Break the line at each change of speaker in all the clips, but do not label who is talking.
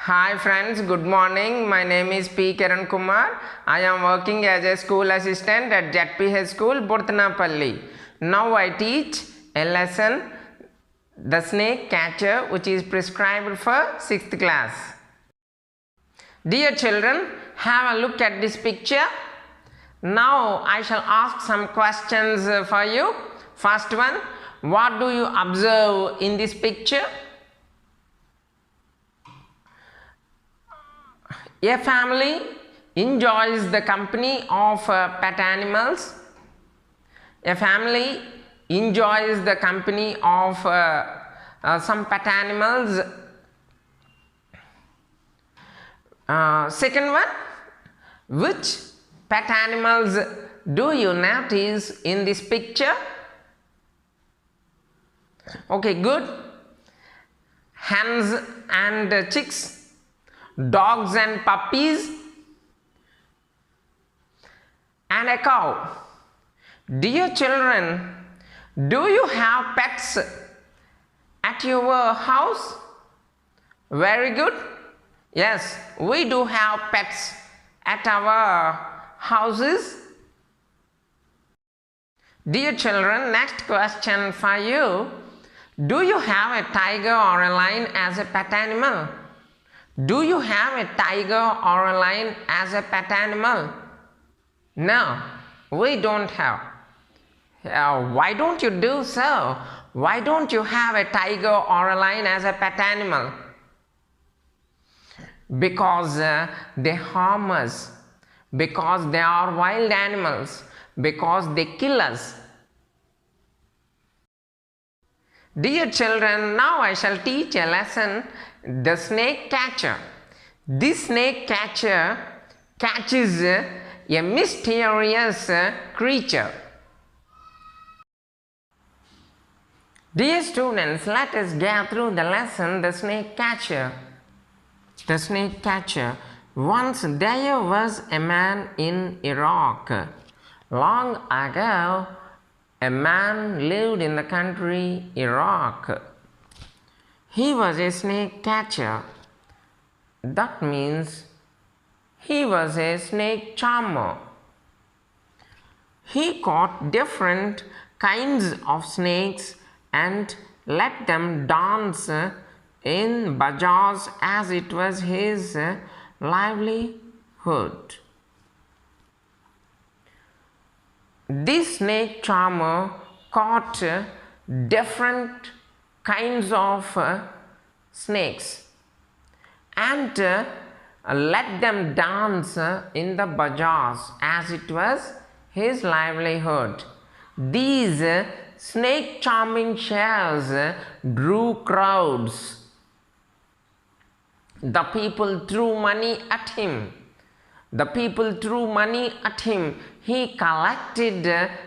Hi friends, good morning. My name is P. Kiran Kumar. I am working as a school assistant at ZPH School, Burthanapalli. Now I teach a lesson, The Snake Catcher, which is prescribed for 6th class. Dear children, have a look at this picture. Now I shall ask some questions for you. First one, what do you observe in this picture? A family enjoys the company of pet animals. A family enjoys the company of some pet animals. Second one, which pet animals do you notice in this picture? Okay, good. Hens and chicks, dogs and puppies, and a cow. Dear children, do you have pets at your house? Very good. Yes, we do have pets at our houses. Dear children, next question for you. Do you have a tiger or a lion as a pet animal? Do you have a tiger or a lion as a pet animal? No, we don't have. Why don't you do so? Why don't you have a tiger or a lion as a pet animal? Because they harm us, because they are wild animals, because they kill us. Dear children, now I shall teach a lesson, The Snake Catcher. This snake catcher catches a mysterious creature. Dear students, let us go through the lesson, The Snake Catcher. The Snake Catcher. Once there was a man in Iraq. Long ago, a man lived in the country Iraq. He was a snake catcher. That means he was a snake charmer. He caught different kinds of snakes and let them dance in bazaars as it was his livelihood. This snake charmer caught different kinds of snakes and let them dance in the bazaars as it was his livelihood. These snake charming shows drew crowds. The people threw money at him. The people threw money at him. He collected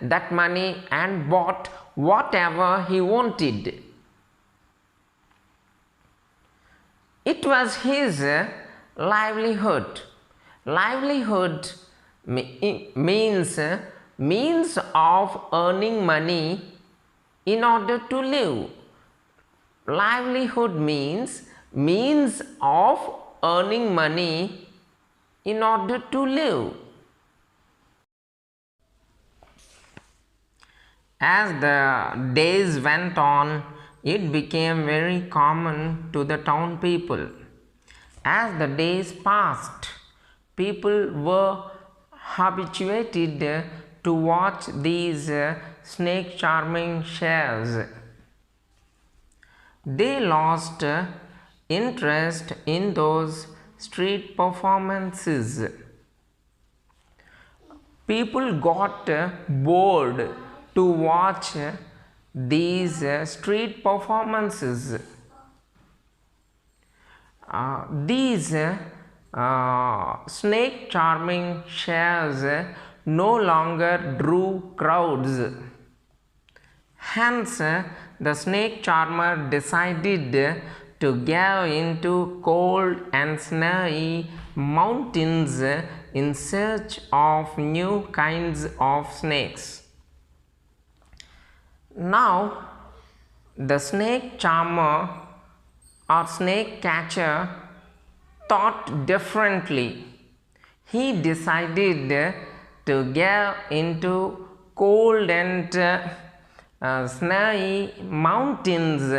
that money and bought whatever he wanted. It was his livelihood. Livelihood means means of earning money in order to live. Livelihood means of earning money in order to live. As the days went on, it became very common to the town people. As the days passed, people were habituated to watch these snake charming shows. They lost interest in those street performances. People got bored to watch these street performances. These snake charming shows no longer drew crowds. Hence, the snake charmer decided to go into cold and snowy mountains in search of new kinds of snakes. Now, the snake charmer or snake catcher thought differently. He decided to go into cold and snowy mountains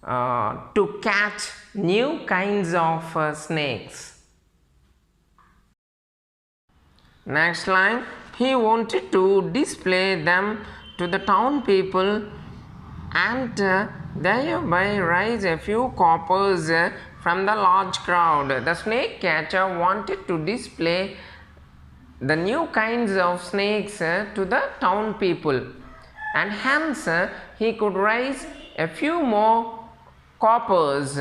to catch new kinds of snakes. Next line, he wanted to display them to the town people and thereby raise a few coppers from the large crowd. The snake catcher wanted to display the new kinds of snakes to the town people, and hence he could raise a few more coppers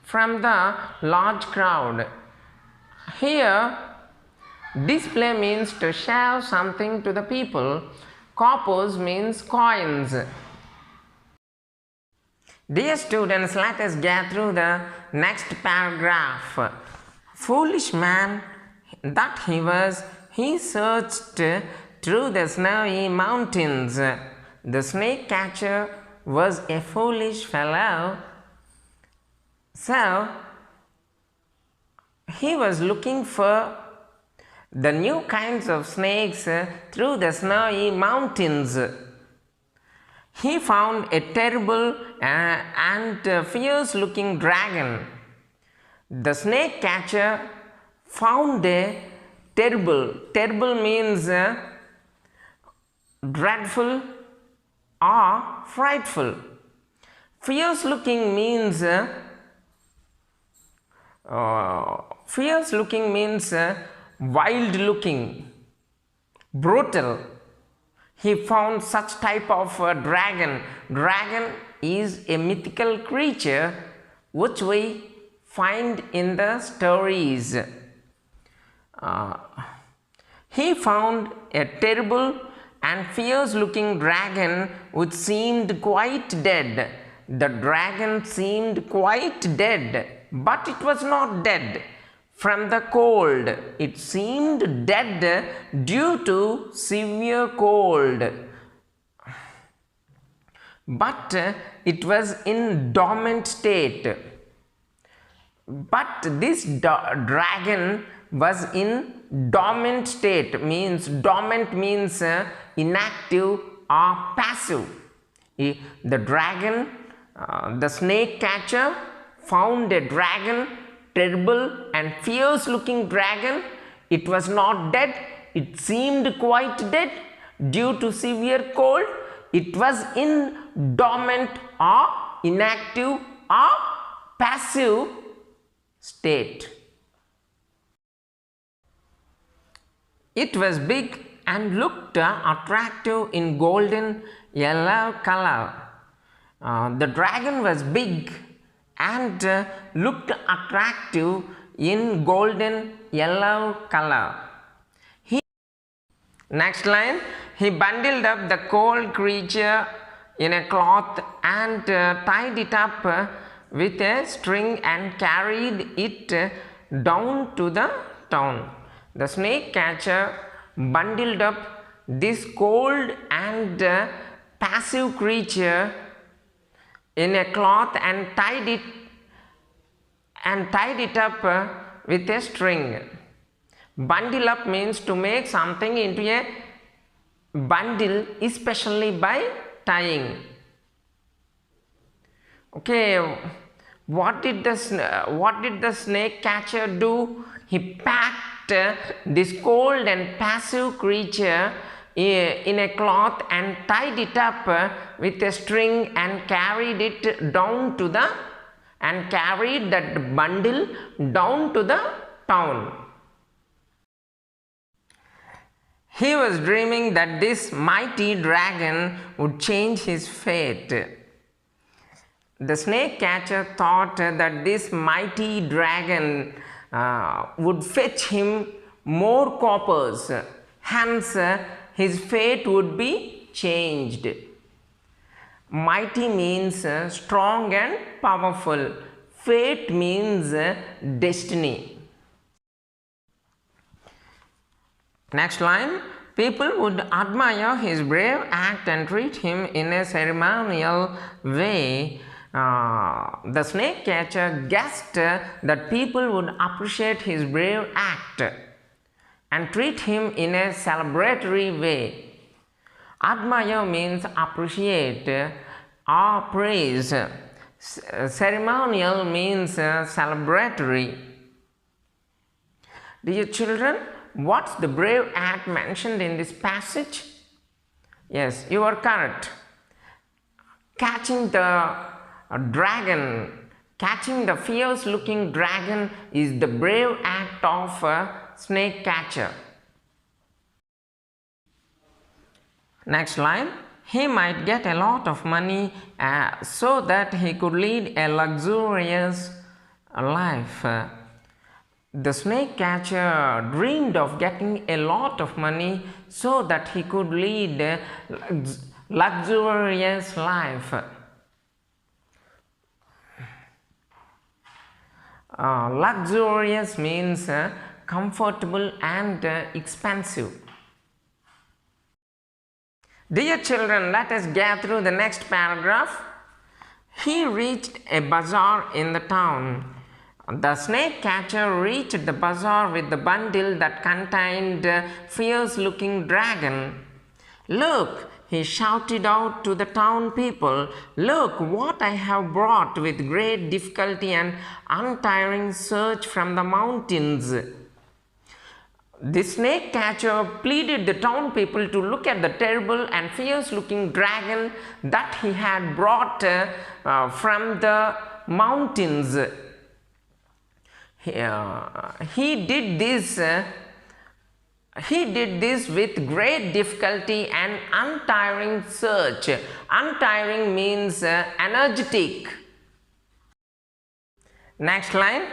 from the large crowd. Here, display means to show something to the people. Coppers means coins. Dear students, let us get through the next paragraph. Foolish man that he was, he searched through the snowy mountains. The snake catcher was a foolish fellow. So, he was looking for the new kinds of snakes through the snowy mountains. He found a terrible and fierce looking dragon. The snake catcher found a terrible means dreadful or frightful. Fierce looking means wild looking, brutal. He found such type of dragon. Dragon is a mythical creature which we find in the stories. He found a terrible and fierce looking dragon which seemed quite dead. The dragon seemed quite dead, but it was not dead from the cold. It seemed dead due to severe cold. But it was in dormant state. But this dragon was in dormant state. Dormant means inactive or passive. The dragon, the snake catcher found a dragon, terrible and fierce looking dragon. It was not dead. It seemed quite dead due to severe cold. It was in dormant or inactive or passive state. It was big and looked attractive in golden yellow color. The dragon was big and looked attractive in golden yellow color. Next line, he bundled up the cold creature in a cloth and tied it up with a string and carried it down to the town. The snake catcher bundled up this cold and passive creature in a cloth and tied it up with a string. Bundle up means to make something into a bundle, especially by tying. Okay, what did the snake catcher do? He packed this cold and passive creature in a cloth and tied it up with a string and carried that bundle down to the town. He was dreaming that this mighty dragon would change his fate. The snake catcher thought that this mighty dragon would fetch him more coppers. Hence, his fate would be changed. Mighty means strong and powerful. Fate means destiny. Next line, people would admire his brave act and treat him in a ceremonial way. The snake catcher guessed that people would appreciate his brave act and treat him in a celebratory way. Admire means appreciate or praise. Ceremonial means celebratory. Dear children, what's the brave act mentioned in this passage? Yes, you are correct. Catching the dragon, catching the fierce looking dragon is the brave act of a snake catcher. Next line. He might get a lot of money so that he could lead a luxurious life. The snake catcher dreamed of getting a lot of money so that he could lead a luxurious life. Luxurious means comfortable and expensive. Dear children, let us get through the next paragraph. He reached a bazaar in the town. The snake catcher reached the bazaar with the bundle that contained a fierce-looking dragon. Look, he shouted out to the town people, look what I have brought with great difficulty and untiring search from the mountains. The snake catcher pleaded the town people to look at the terrible and fierce-looking dragon that he had brought from the mountains. He did this with great difficulty and untiring search. Untiring means energetic. Next line.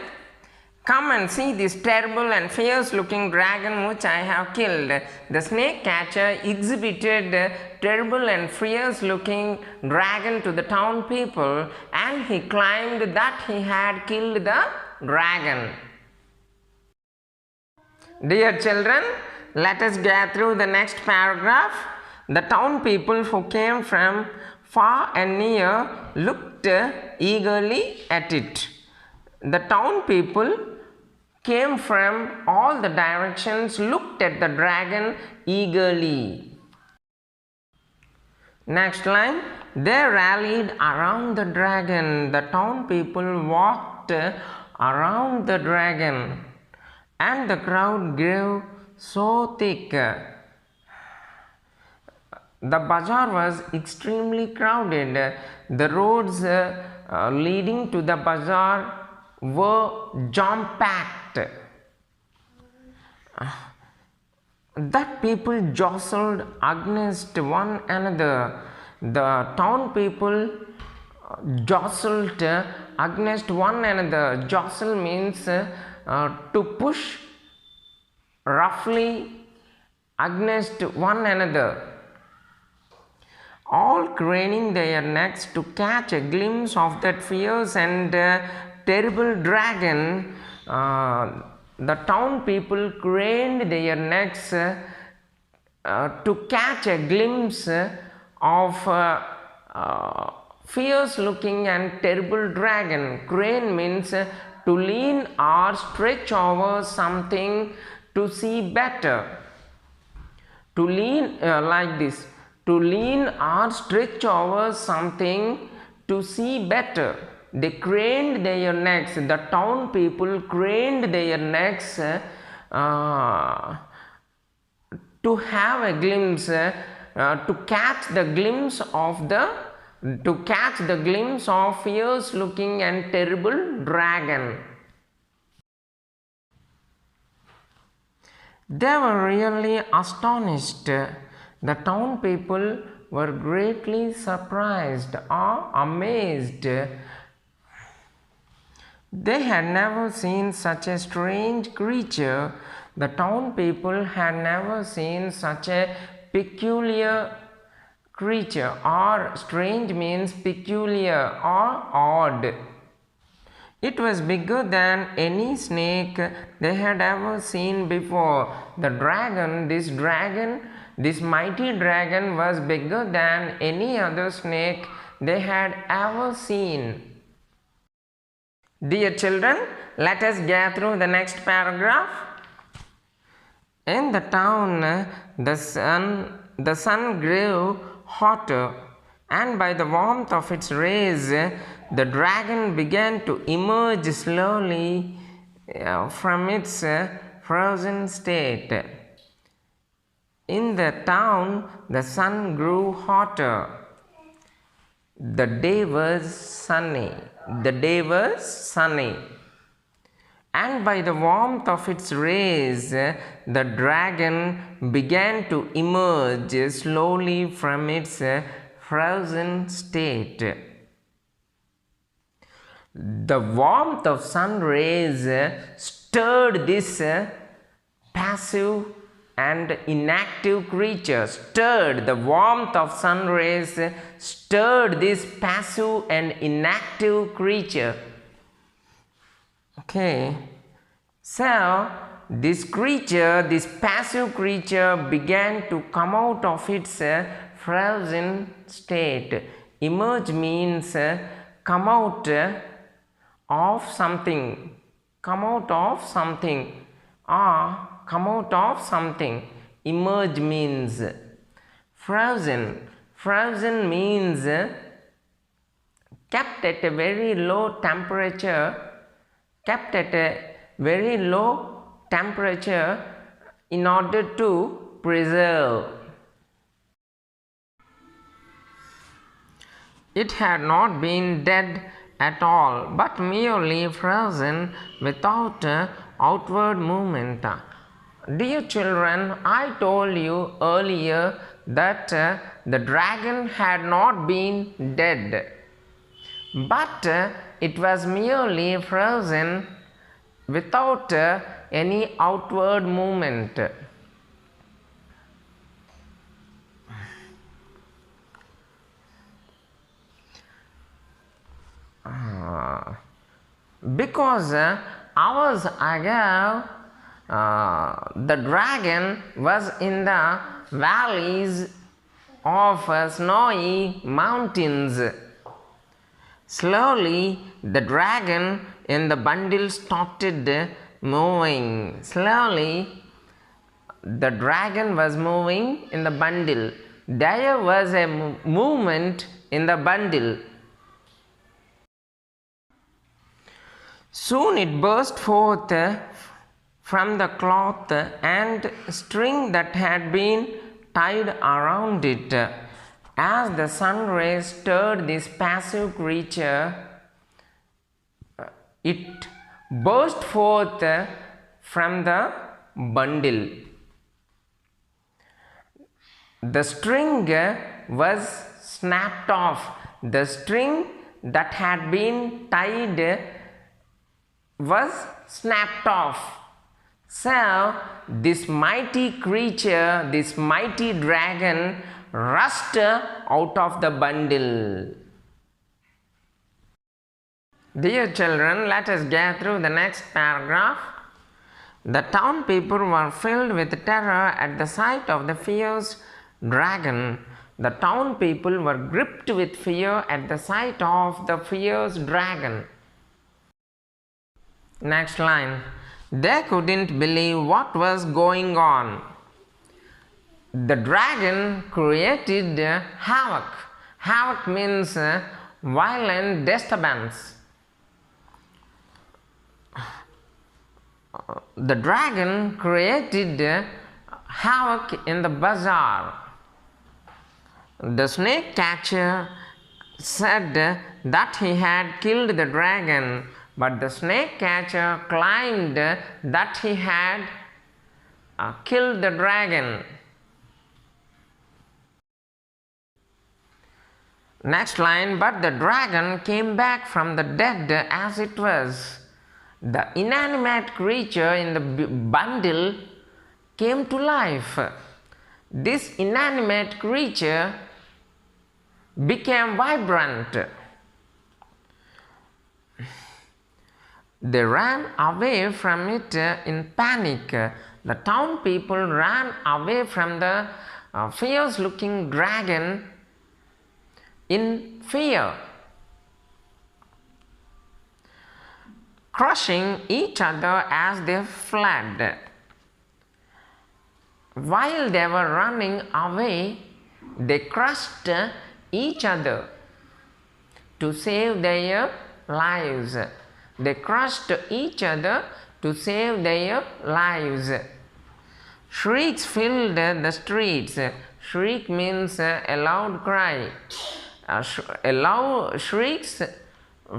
Come and see this terrible and fierce looking dragon which I have killed. The snake catcher exhibited the terrible and fierce looking dragon to the town people, and he claimed that he had killed the dragon. Dear children, let us get through the next paragraph. The town people who came from far and near looked eagerly at it. The town people came from all the directions, looked at the dragon eagerly. Next line. They rallied around the dragon. The town people walked around the dragon, and the crowd grew so thick. The bazaar was extremely crowded. The roads leading to the bazaar were jam-packed. That people jostled against one another. The town people jostled against one another. Jostle means to push roughly against one another, all craning their necks to catch a glimpse of that fierce and terrible dragon. The town people craned their necks to catch a glimpse of fierce looking and terrible dragon. Crane means to lean or stretch over something to see better. To lean like this. To lean or stretch over something to see better. They craned their necks. The town people craned their necks to have a glimpse, to catch the glimpse of fierce looking and terrible dragon. They were really astonished. The town people were greatly surprised or amazed. They had never seen such a strange creature. The town people had never seen such a peculiar creature. Or strange means peculiar or odd. It was bigger than any snake they had ever seen before. The dragon, this mighty dragon was bigger than any other snake they had ever seen. Dear children, let us get through the next paragraph. In the town, the sun grew hotter, and by the warmth of its rays, the dragon began to emerge slowly from its frozen state. In the town, the sun grew hotter. The day was sunny. The day was sunny. And by the warmth of its rays, the dragon began to emerge slowly from its frozen state. The warmth of sun rays stirred this passive and inactive creature. The warmth of sun rays stirred this passive and inactive creature. Okay, so this passive creature began to come out of its frozen state. Emerge means come out of something, come out of something, or come out of something. Emerge means frozen. Frozen means kept at a very low temperature. Kept at a very low temperature in order to preserve. It had not been dead at all, but merely frozen without outward movement. Dear children, I told you earlier that the dragon had not been dead, but it was merely frozen without any outward movement. Because hours ago the dragon was in the valleys of snowy mountains. Slowly the dragon in the bundle started moving. Slowly the dragon was moving in the bundle. There was a movement in the bundle. Soon it burst forth from the cloth and string that had been tied around it. As the sun rays stirred this passive creature, it burst forth from the bundle. The string was snapped off. The string that had been tied was snapped off. So this mighty creature, this mighty dragon rushed out of the bundle. Dear children, let us get through the next paragraph. The town people were filled with terror at the sight of the fierce dragon. The town people were gripped with fear at the sight of the fierce dragon. Next line. They couldn't believe what was going on. The dragon created havoc. Havoc means violent disturbance. The dragon created havoc in the bazaar. The snake catcher said that he had killed the dragon, but the snake catcher claimed that he had killed the dragon. Next line, but the dragon came back from the dead as it was. The inanimate creature in the bundle came to life. This inanimate creature became vibrant. They ran away from it in panic. The town people ran away from the fierce looking dragon in fear, crushing each other as they fled. While they were running away, they crushed each other to save their lives. They crushed each other to save their lives. Shrieks filled the streets. Shriek means a loud cry. Shrieks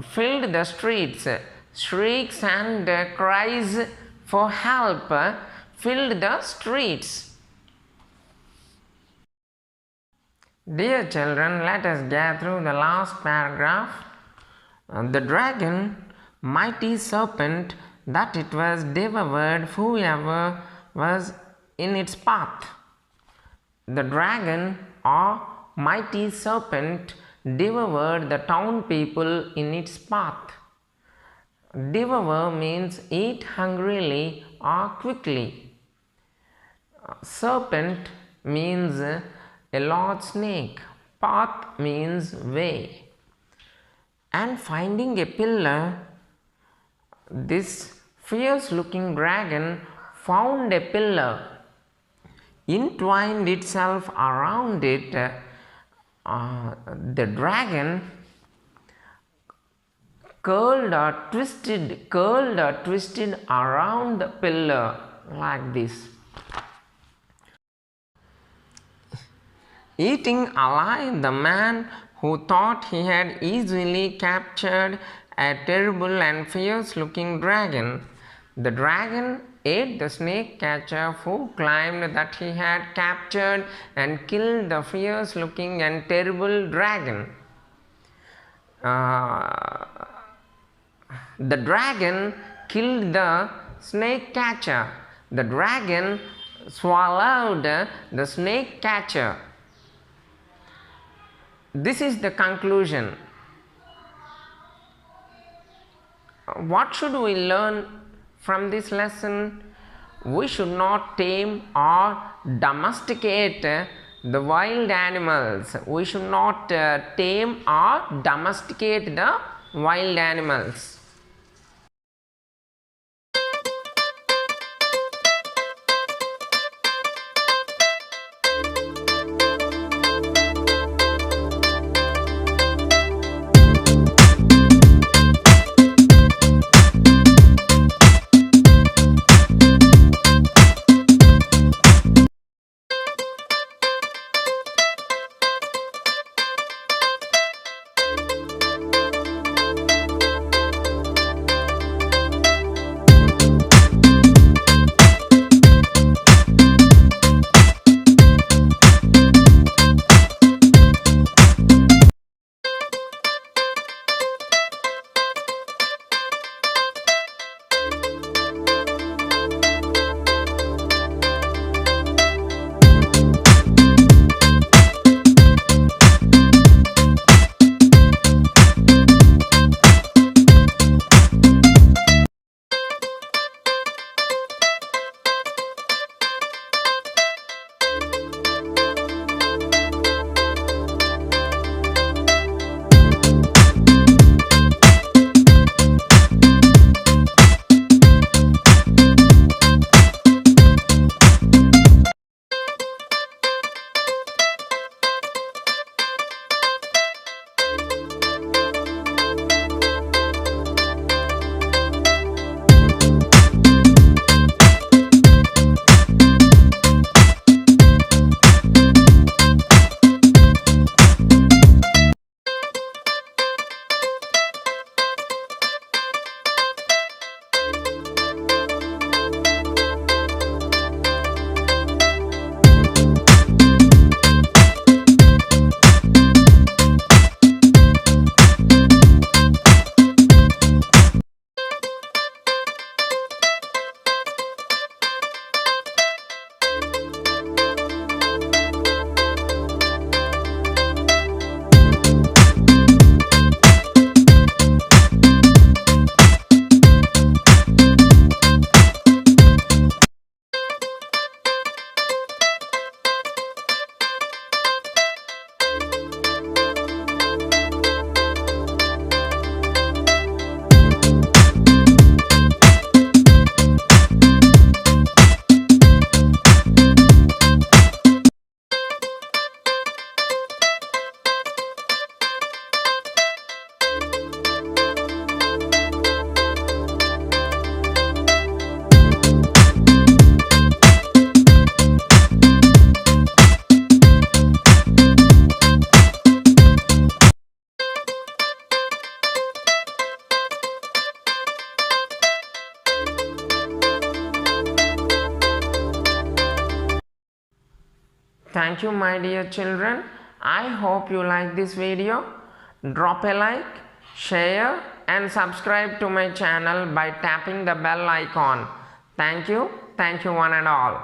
filled the streets. Shrieks and cries for help filled the streets. Dear children, let us get through the last paragraph. The dragon, mighty serpent, that it was devoured whoever was in its path. The dragon or mighty serpent devoured the town people in its path. Devour means eat hungrily or quickly. Serpent means a large snake. Path means way. And finding a pillar, this fierce looking dragon found a pillar, entwined itself around it. The dragon curled or twisted around the pillar like this. Eating alive the man who thought he had easily captured a terrible and fierce looking dragon. The dragon ate the snake catcher who claimed that he had captured and killed the fierce looking and terrible dragon. The dragon killed the snake catcher. The dragon swallowed the snake catcher. This is the conclusion. What should we learn from this lesson? We should not tame or domesticate the wild animals. We should not tame or domesticate the wild animals. Thank you, my dear children. I hope you like this video. Drop a like, share and subscribe to my channel by tapping the bell icon. Thank you one and all.